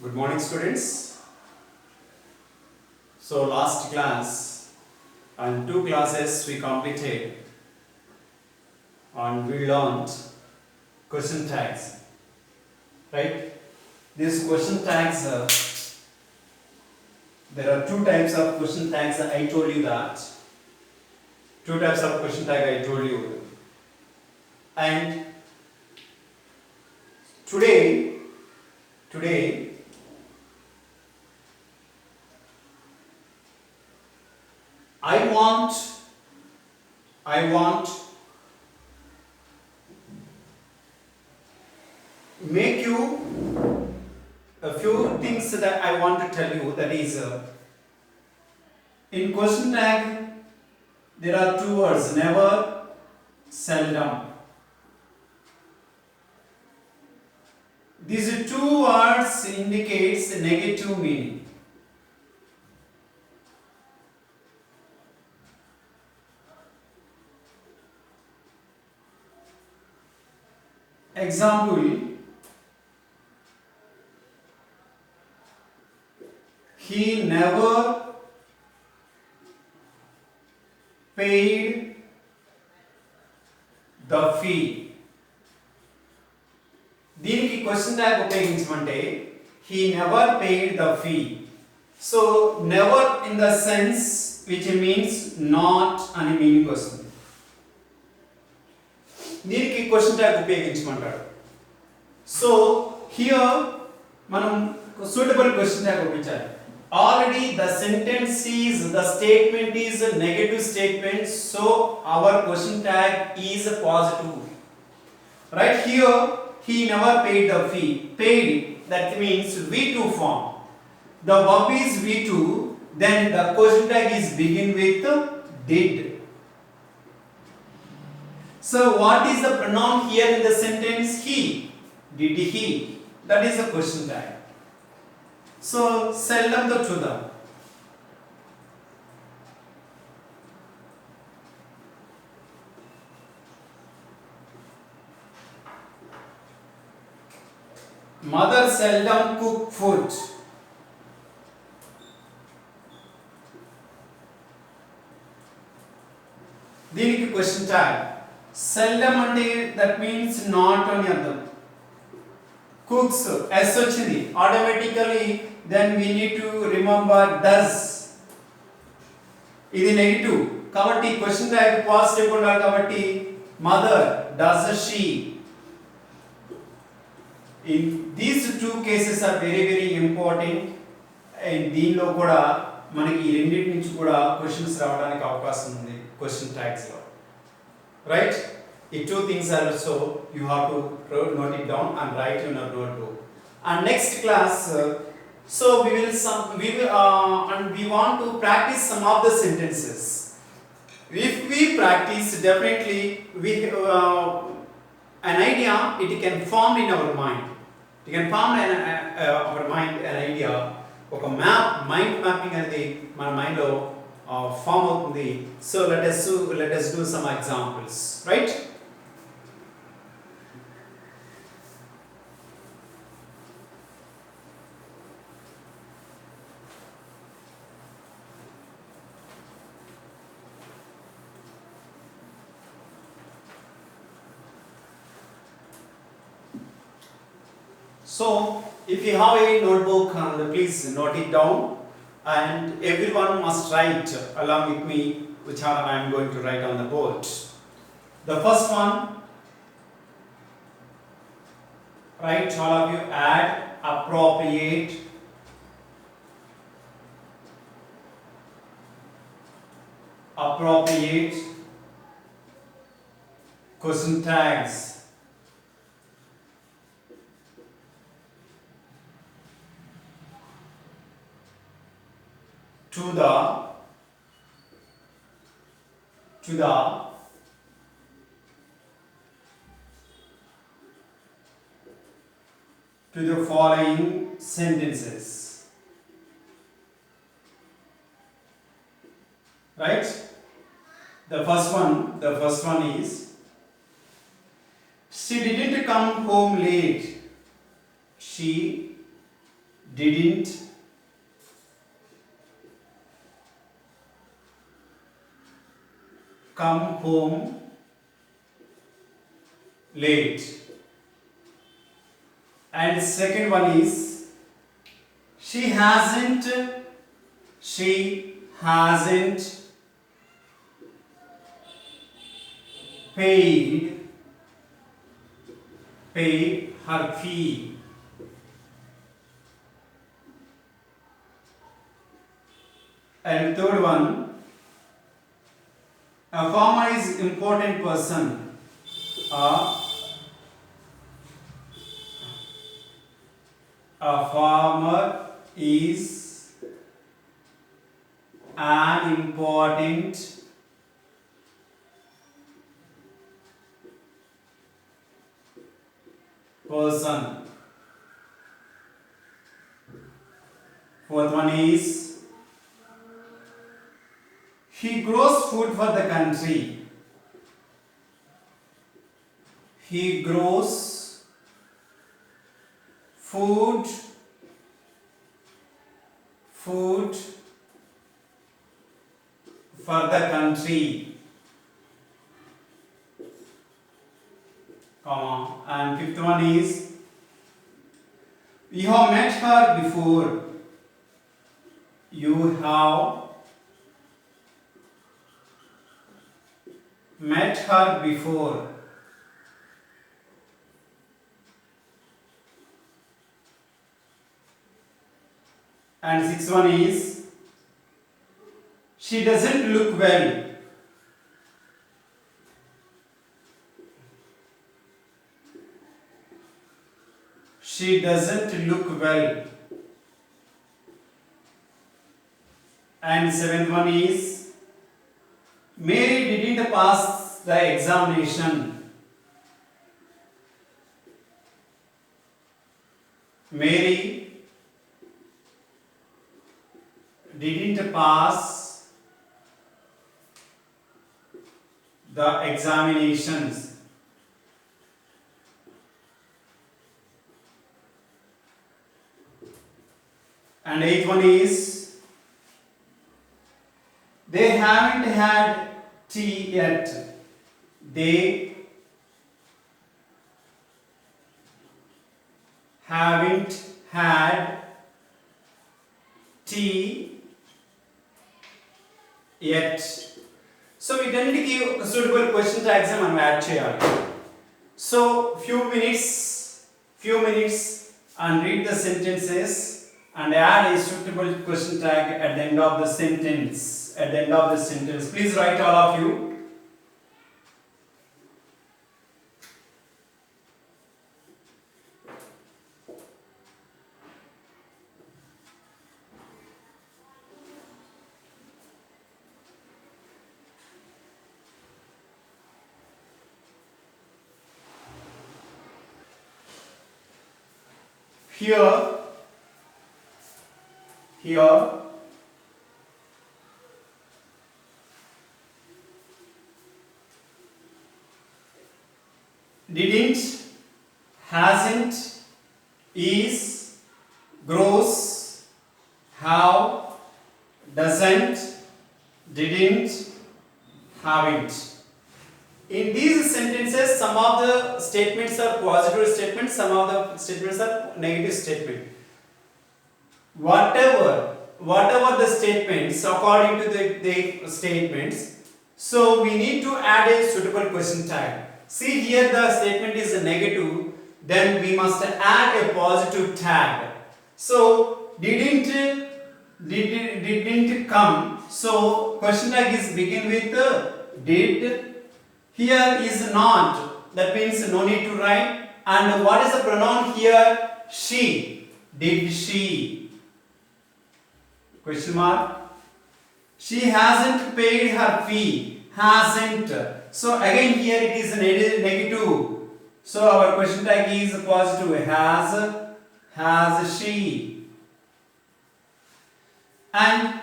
Good morning, students. So last class and two classes we completed and we learned question tags, right? These question tags, there are two types of question tags. I told you that. Two types of question tag I told you. And today I want make you a few things that I want to tell you. That is, in question tag there are two words: never, seldom. These two words indicates a negative meaning. Example, he never paid the fee. దీనికి question tag ఉపయోగించమంటే he never paid the fee. So never in the sense which means not అని meaning వస్తుంది. దీనికి question tag ఉపయోగించమంటాడు. So here మనం suitable question tag ఉపయోగించాలి. Already the sentence is, the statement is a negative statement, so our question tag is a positive. Right here, he never paid the fee. Paid, that means V2 form. The verb is V2, then the question tag is begin with did. So what is the pronoun here in the sentence? He. Did he? That is the question tag. So seldom తో చూద్దాం. Mother seldom cook food. దీనికి question tag. Seldom అంటే that means not అని అర్థం. Cooks S వచ్చింది automatically, then we need to remember does. ఇది negative కాబట్టి question tag positive ఉండాలి. కాబట్టి mother does she. In these two cases are very very important. And దీనిలో కూడా మనకి ఈ రెండింటి నుంచి కూడా క్వశ్చన్స్ రావడానికి అవకాశం ఉంది క్వశ్చన్ ట్యాగ్స్ లో, రైట్? ఈ two things are also you have to note it down and write in your notebook. And next class, so we will and we want to practice some of the sentences. If we practice, definitely we an idea it can form in our mind. It can form in our mind an idea. ఒక mind mapping అనేది మన mind లో form అవుతుంది. So let us do some examples, right? So if you have a notebook, please note it down, and everyone must write along with me which I am going to write on the board. The first one, write all of you, add appropriate question tags to the following sentences, right? The first one is, she didn't come home late. She didn't come home late. And second one is she hasn't paid her fee. And third one, a farmer is important person. A farmer is an important person. Fourth one is he grows food for the country. He grows food for the country. Comma. And fifth one is you have met her before. You have met her before. And sixth one is she doesn't look well. She doesn't look well. And seventh one is Mary didn't pass the examination. Mary didn't pass the examinations. And eighth one is they haven't had tea yet. They haven't had tea yet. So we need to give a suitable question tags and add cheyali. So few minutes and read the sentences and add a suitable question tag at the end of the sentence. Please write all of you. Here didn't, hasn't, is, grows, have, doesn't, didn't, haven't. In these sentences, some of the statements are positive statements, some of the statements are negative statements. Whatever the statements, according to the statements, so we need to add a suitable question tag. See here the statement is negative, then we must add a positive tag. So didn't come, so question tag is begin with did. Here is not, that means no need to write. And what is the pronoun here? She. Did she? Question mark. She hasn't paid her fee. Hasn't. So again here it is negative. So our question tag is positive. Has she? And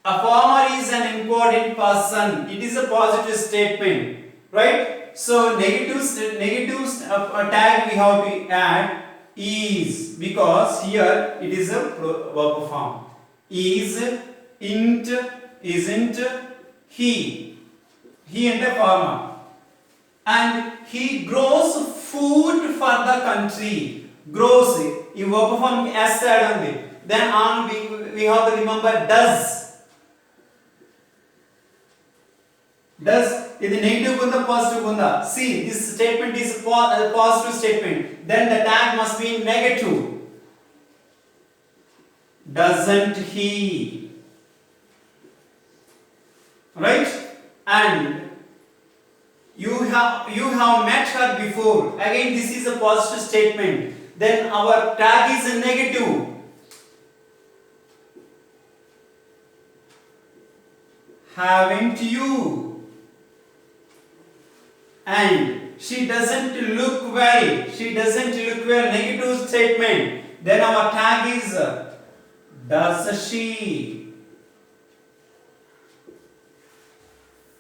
a farmer is an important person. It is a positive statement, right? So negative tag we have to add. is, because here it is a verb form. Is, int, isn't, he. He and a farmer. And he grows food for the country. Grows. This verb form S side only. Then on we have to remember does. Does is negative gunda, positive gunda. See, this statement is a positive statement. Then the tag must be negative. Doesn't he? Right? And you have met her before. Again, this is a positive statement. Then our tag is a negative. Haven't you? And she doesn't look well. She doesn't look well. Negative statement. Then our tag is does she?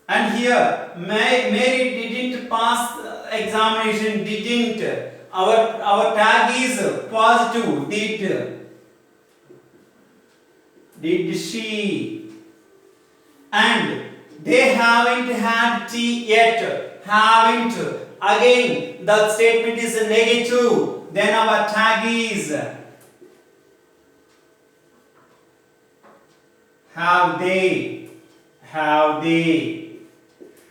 And here Mary didn't pass the examination. Didn't. Our tag is positive. Did she? And they haven't had tea yet. Haven't. Again, the statement is negative. Then our tag is have they.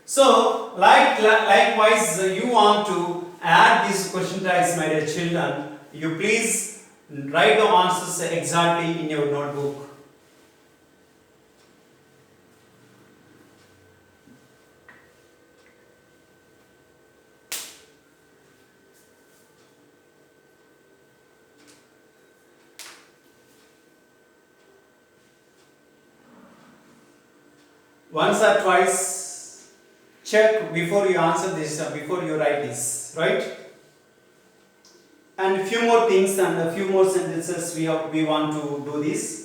So, likewise, you want to add these question tags, my dear children. You please write the answers exactly in your notebook. Once or twice check before you answer this, before you write this, right? And a few more things and a few more sentences we want to do this.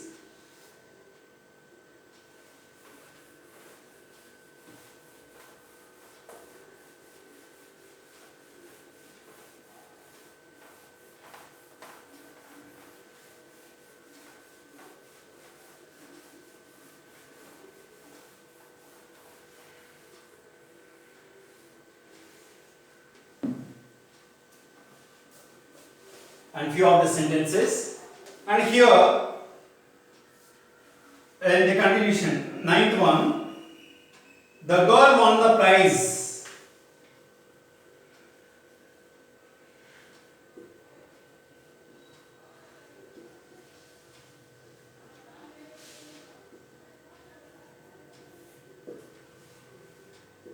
And few of the sentences, and here in the continuation, 9th one, the girl won the prize.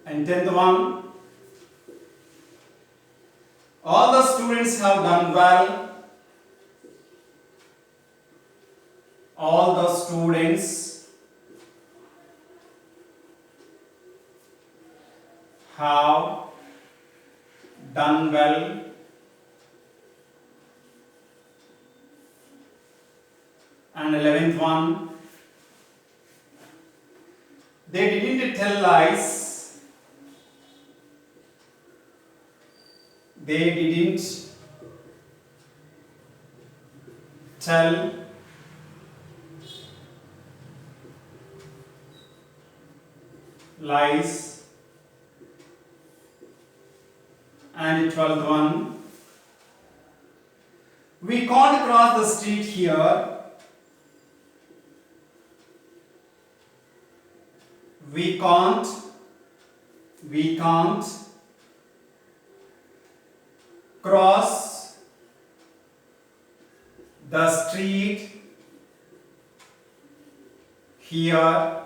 And 10th one, all the students have done well. All the students have done well. And 11th one, they didn't tell lies. They didn't tell lies. And 12th one, we can't cross the street here. We can't cross the street here.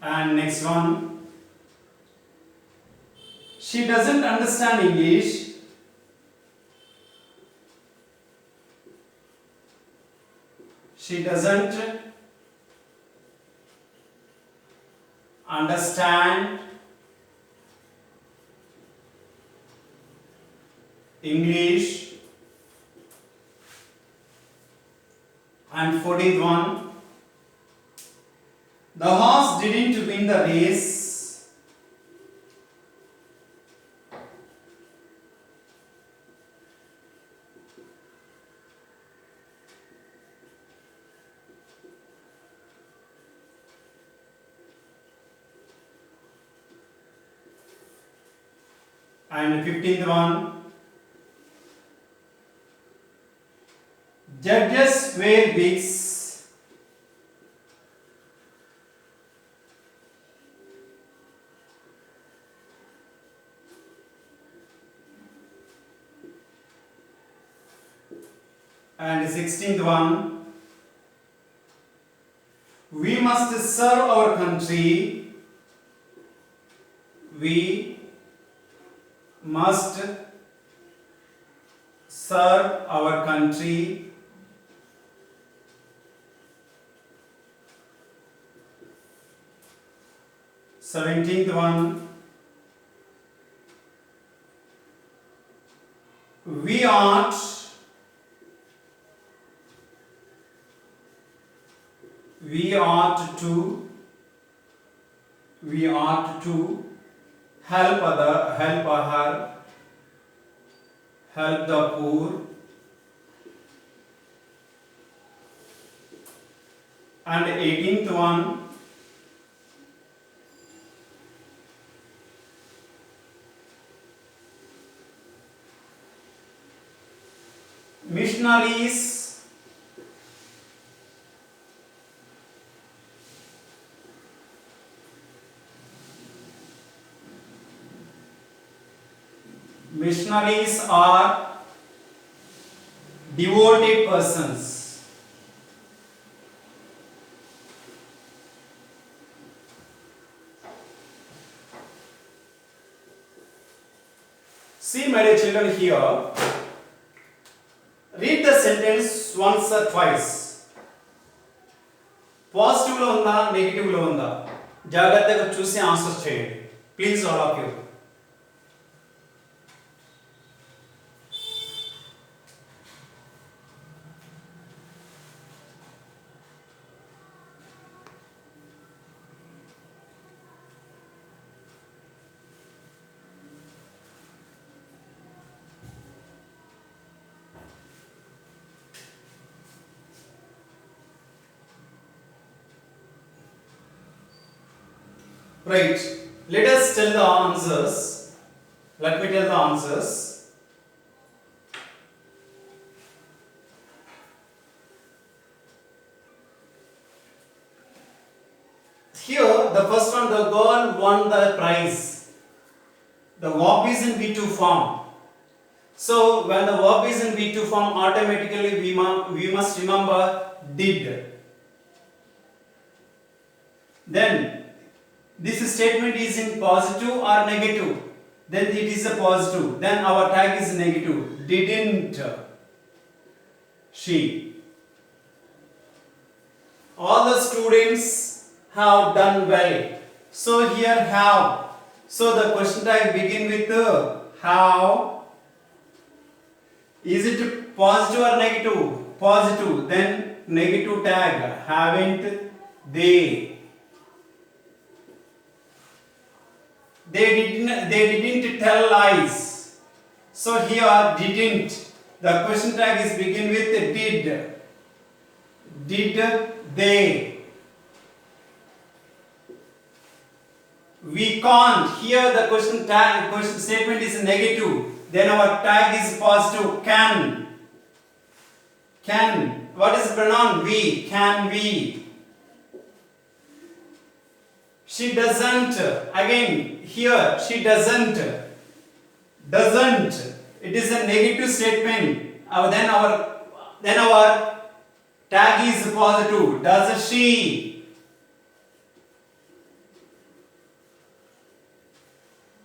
And next one, she doesn't understand English. She doesn't understand English. And 14th one, the horse didn't win the race. And 15th one, judges wear wigs. And 16th one, we must serve our country. We must serve our country. Seventeenth one, we ought to help the poor. And 18th one, missionaries are devoted persons. See, my dear children, here, read the sentence once or twice. Positive లో ఉందా, negative లో ఉందా, జాగ్రత్తగా చూసి answer చేయండి. Please all of you. Right, let us tell the answers. Let me tell the answers. Here, the first one, the girl won the prize. The verb is in V2 form. So, when the verb is in V2 form, automatically we must remember did. Then, this statement is in positive or negative, then it is a positive, then our tag is negative. Didn't she? All the students have done well. So here have. So the question tag begin with how. Is it positive or negative? Positive, then negative tag. Haven't they? They didn't tell lies. So here didn't. The question tag is begin with did. Did they? We can't. Here the question statement is negative. Then our tag is positive. Can. Can. What is pronoun? We. Can we? She doesn't. Again, here she doesn't. Doesn't. It is a negative statement. Then our tag is positive. Does she?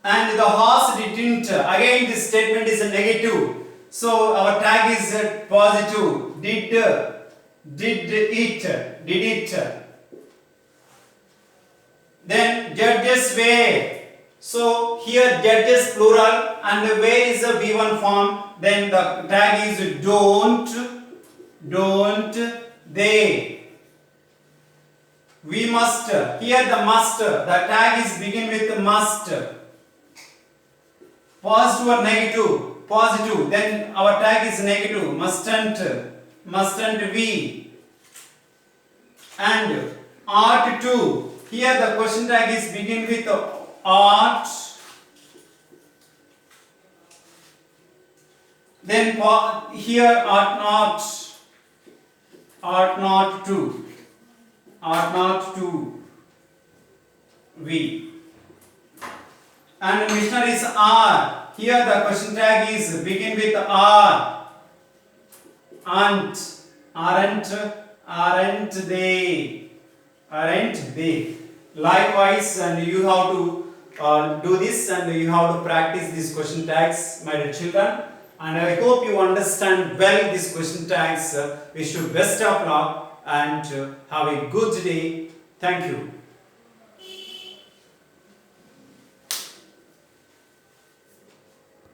And the horse didn't. Again, this statement is a negative. So our tag is positive. Did it? Did it? Then judges were. So here judges plural and where is a V1 form. Then the tag is don't they. We must. Here the must. The tag is begin with must. Positive or negative? Positive. Then our tag is negative. Mustn't we. And ought to. Here the question tag is begin with ought Then here ought not to we, and missioner is are. Here the question tag is begin with are. Aren't they? Likewise, and you have to do this, and you have to practice these question tags, my dear children. And I hope you understand well these question tags. Wish you best of luck and have a good day. Thank you.